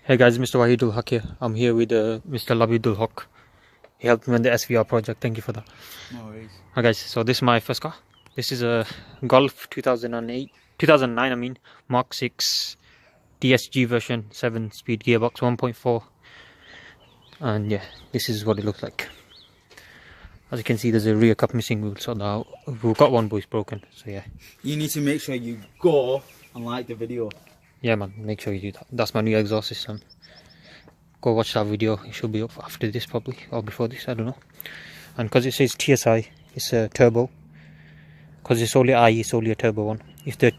Hey guys, Mr. Wahidul Haq here. I'm here with Mr. Labidul Haq. He helped me on the SVR project. Thank you for that. No worries. Hi guys, so this is my first car. This is a Golf 2009 I mean, Mark 6 DSG version, 7-speed gearbox, 1.4. And yeah, this is what it looks like. As you can see, there's a rear cup missing. We'll sort that out. We've got one, but it's broken. So yeah. You need to make sure you go and like the video. Yeah man, make sure you do that. That's my new exhaust system. Go watch that video. It should be up after this probably, or before this, I don't know. And because it says TSI, it's a turbo. Because it's only I, it's only a turbo one. If the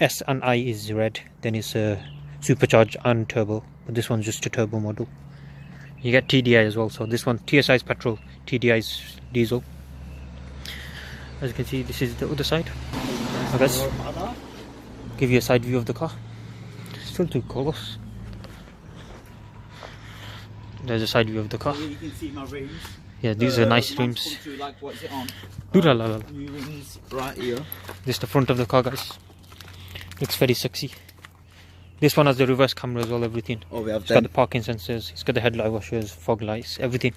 S and I is red, then it's a supercharged and turbo. But this one's just a turbo model. You get TDI as well. So this one, TSI is petrol, TDI is diesel. As you can see, this is the other side. I guess give you a side view of the car. Still too close. There's a side view of the car. You can see my rims. Yeah, these are nice rims. Like, what's it on? New rims right here. This is the front of the car, guys. Looks very sexy. This one has the reverse camera as well, everything. Oh, we have It's got the parking sensors, it's got the headlight washers, fog lights, everything.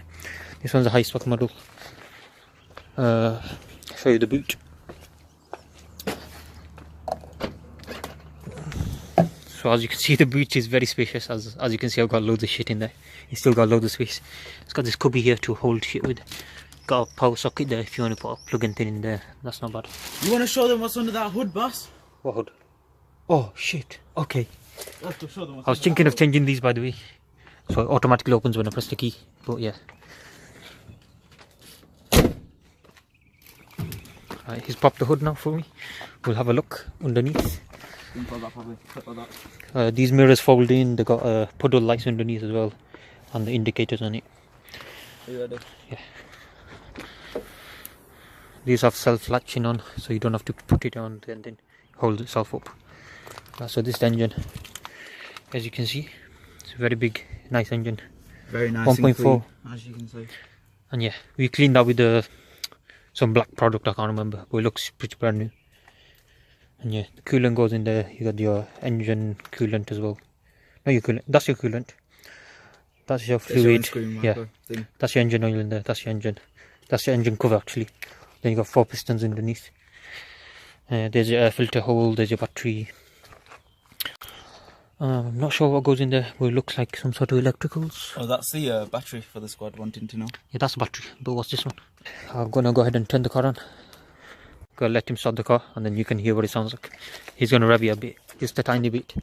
This one's a high spec model. Show you the boot. So as you can see, the boot is very spacious. As you can see, I've got loads of shit in there. It's still got loads of space. It's got this cubby here to hold shit with. Got a power socket there if you want to put a plug-in thing in there. That's not bad. You want to show them what's under that hood, boss? What hood? Oh shit. Okay. Let's go show them what's I was thinking of changing these, by the way. So it automatically opens when I press the key. But yeah. Right, he's popped the hood now for me. We'll have a look underneath. These mirrors fold in. They got puddle lights underneath as well, and the indicators on it. Are you ready? Yeah. These have self-latching on, so you don't have to put it on and then hold itself up. So this engine, as you can see, it's a very big, nice engine. Very nice. 1.4, as you can see. And yeah, we cleaned that with some black product. I can't remember, but it looks pretty brand new. And yeah, the coolant goes in there. You got your engine coolant as well. No, your coolant. That's your coolant. That's your fluid. Yeah, that's your engine oil in there. That's your engine. That's your engine cover actually. Then you got 4 pistons underneath. There's your air filter hole. There's your battery. I'm not sure what goes in there, but it looks like some sort of electricals. Oh, that's the battery for the squad wanting to know. Yeah, that's the battery. But what's this one? I'm gonna go ahead and turn the car on. Gonna let him start the car, and then you can hear what it sounds like. He's gonna rev you a bit, just a tiny bit,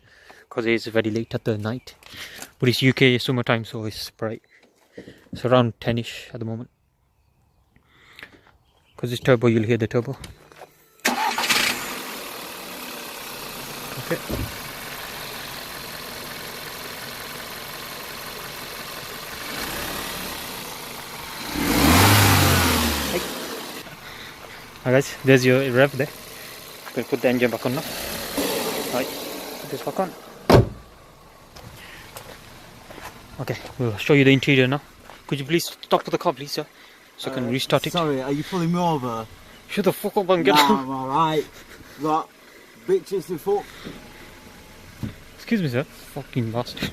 because it is very late at the night. But it's UK summertime, so it's bright. It's around 10ish at the moment. Because it's turbo, you'll hear the turbo. Okay. Hi guys, there's your rev there. We'll put the engine back on now. Right, put this back on. Okay, we'll show you the interior now. Could you please stop the car, please, sir? So I can restart it. Sorry, are you pulling me over? Shut the fuck up and get out. I'm alright. Right, bitches to fuck. Excuse me, sir. Fucking bastard.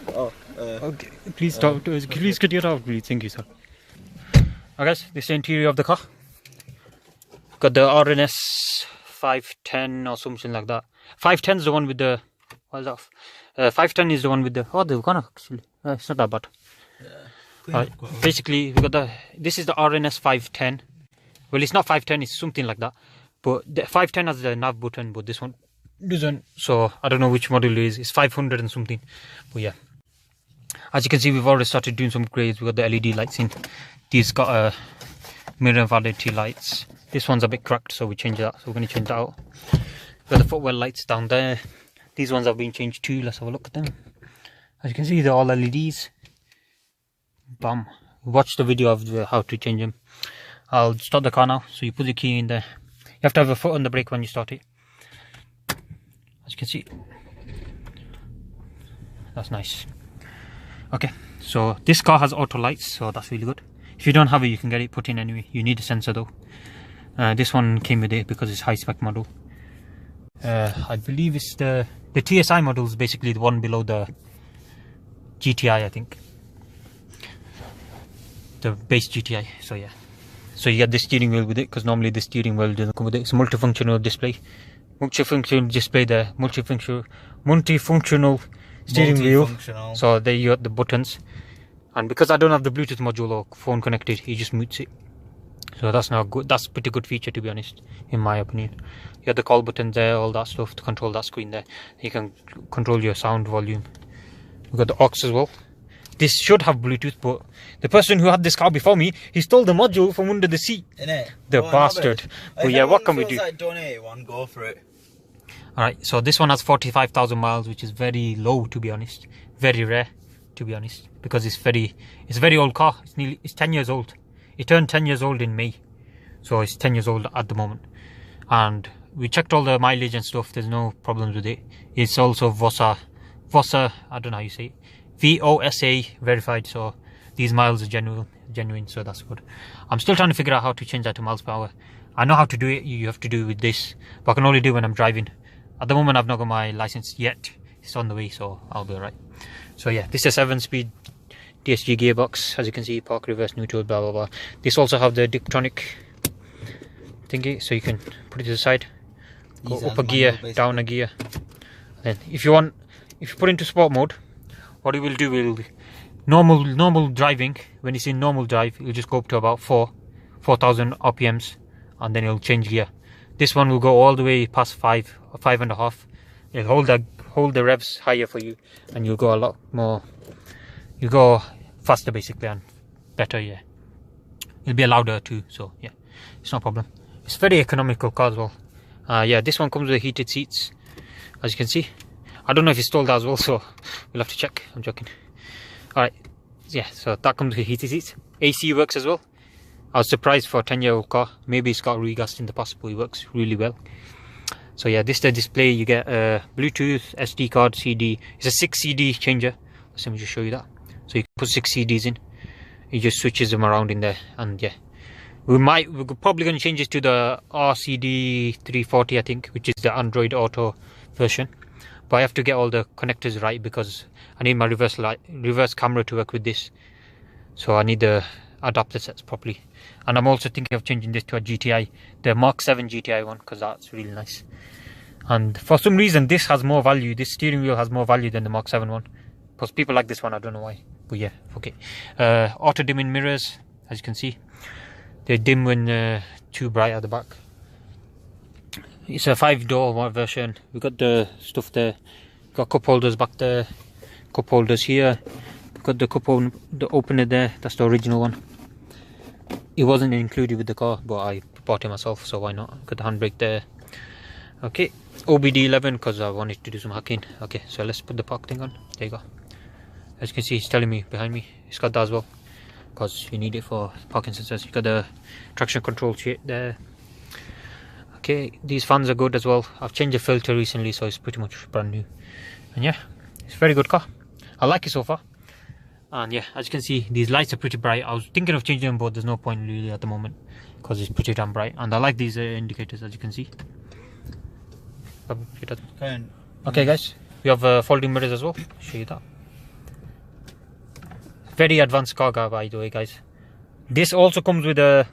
Oh, okay, please stop. Please get it out, please. Thank you, sir. Alright guys, this is the interior of the car. Got the RNS 510 or something like that. 510 is the one with the... What is that? 510 is the one with the... Oh, they've gone actually. It's not that bad. Yeah. Basically, we got the... This is the RNS 510. Well, it's not 510, it's something like that. But the 510 has the nav button, but this one doesn't. So, I don't know which model it is. It's 500 and something. But yeah. As you can see, we've already started doing some upgrades. We got the LED lights in. These got mirror validity lights. This one's a bit cracked, so we changed that. So we're going to change that out. Got the footwell lights down there. These ones have been changed too. Let's have a look at them. As you can see, they're all LEDs. Bam. Watch the video of how to change them. I'll start the car now. So you put the key in there. You have to have a foot on the brake when you start it. As you can see. That's nice. Okay, so this car has auto lights, so that's really good. If you don't have it, you can get it put in anyway. You need a sensor though. This one came with it because it's high spec model. I believe it's the TSI model is basically the one below the GTI, I think. The base GTI. So yeah. So you get the steering wheel with it, because normally the steering wheel doesn't come with it. It's a multifunctional display. Multifunctional display there. Multifunctional steering wheel. So there you got the buttons. And because I don't have the Bluetooth module or phone connected, he just mutes it. So that's not good. That's a pretty good feature, to be honest, in my opinion. You have the call button there, all that stuff to control that screen there. You can control your sound volume. We've got the aux as well. This should have Bluetooth, but the person who had this car before me, he stole the module from under the seat. Innit? The bastard. But yeah, what can we do? Like donate one, go for it. Alright, so this one has 45,000 miles, which is very low, to be honest. Very rare, to be honest, because it's very old car. It's 10 years old. It turned 10 years old in May, so it's 10 years old at the moment. And we checked all the mileage and stuff. There's no problems with it. It's also VOSA, I don't know how you say it, VOSA verified. So these miles are genuine. So that's good. I'm still trying to figure out how to change that to miles per hour. I know how to do it. You have to do it with this, but I can only do it when I'm driving. At the moment, I've not got my license yet. It's on the way, so I'll be alright. So yeah, this is a 7-speed DSG gearbox, as you can see, park, reverse, neutral, blah blah blah. This also have the Diptronic thingy, so you can put it to the side, go up a gear, down a gear. Then if you put into sport mode, what it will do will normal driving. When it's in normal drive, it'll just go up to about 4,000 RPMs, and then it'll change gear. This one will go all the way past 5 or 5.5. It'll hold the revs higher for you, and you'll go a lot more. You go faster basically, and better. Yeah, it'll be louder too, so yeah, it's no problem. It's very economical car as well. Yeah, this one comes with heated seats, as you can see. I don't know if it's installed as well, so we'll have to check. I'm joking. Alright, yeah, so that comes with heated seats. AC works as well. I was surprised for a 10-year-old car. Maybe it's got regas in the past, but it works really well. So yeah, this is the display. You get Bluetooth, SD card, CD. It's a 6 CD changer. Let me just show you that. So you can put 6 CDs in. It just switches them around in there, and yeah, we're probably going to change this to the RCD 340, I think, which is the Android Auto version. But I have to get all the connectors right, because I need my reverse camera to work with this. So I need the adapter sets properly. And I'm also thinking of changing this to a GTI, the Mark 7 GTI one, because that's really nice. And for some reason, this has more value. This steering wheel has more value than the Mark 7 one. Because people like this one, I don't know why. But yeah, okay. Auto dimming mirrors, as you can see. They dim when too bright at the back. It's a 5-door version. We've got the stuff there. We've got cup holders back there. Cup holders here. We've got the opener there. That's the original one. It wasn't included with the car, but I bought it myself, so why not? Got the handbrake there. Okay, OBD11, because I wanted to do some hacking. Okay, so let's put the park thing on. There you go. As you can see, it's telling me behind me. It's got that as well, because you need it for parking sensors. You got the traction control shit there. Okay, these fans are good as well. I've changed the filter recently, so it's pretty much brand new. And yeah, it's a very good car. I like it so far. And yeah, as you can see, these lights are pretty bright. I was thinking of changing them, but there's no point really at the moment, because it's pretty damn bright. And I like these indicators, as you can see. Okay guys, we have folding mirrors as well. I'll show you that. Very advanced car, by the way, guys. This also comes with a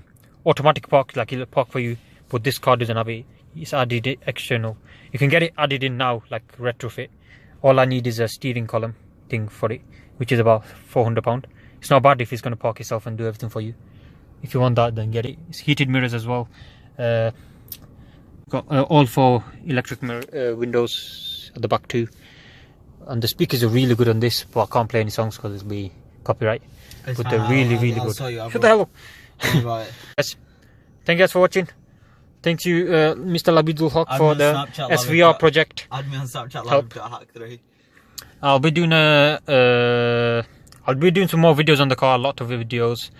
automatic park, like it'll park for you, but this car doesn't have it. It's added external. You can get it added in now, like retrofit. All I need is a steering column thing for it, which is about £400. It's not bad if it's going to park itself and do everything for you. If you want that, then get it. It's heated mirrors as well. Got all 4 electric mirror windows at the back too. And the speakers are really good on this, but I can't play any songs because it'll be copyright. But they're really good. Shut the hell up. Yes. Thank you guys for watching. Thank you, Mr. Labidul Haq, for the SVR project. Add me on Snapchat Live.Hack3. I'll be doing some more videos on the car, a lot of videos,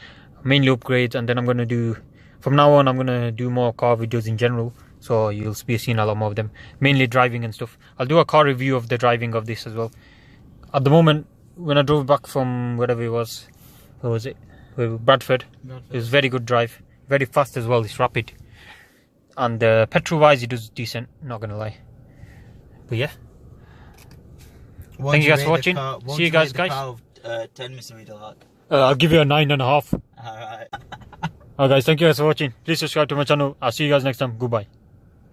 mainly upgrades, and then I'm gonna do, from now on, I'm gonna do more car videos in general. So you'll be seeing a lot more of them, mainly driving and stuff. I'll do a car review of the driving of this as well. At the moment, when I drove back from wherever it was, where was it? Bradford. It was very good drive, very fast as well. It's rapid, and petrol wise, it was decent. Not gonna lie, but yeah. Thank you guys for watching. See you guys. 10 Mr. Reader. I'll give you a 9.5. Alright. Alright guys, thank you guys for watching. Please subscribe to my channel. I'll see you guys next time. Goodbye.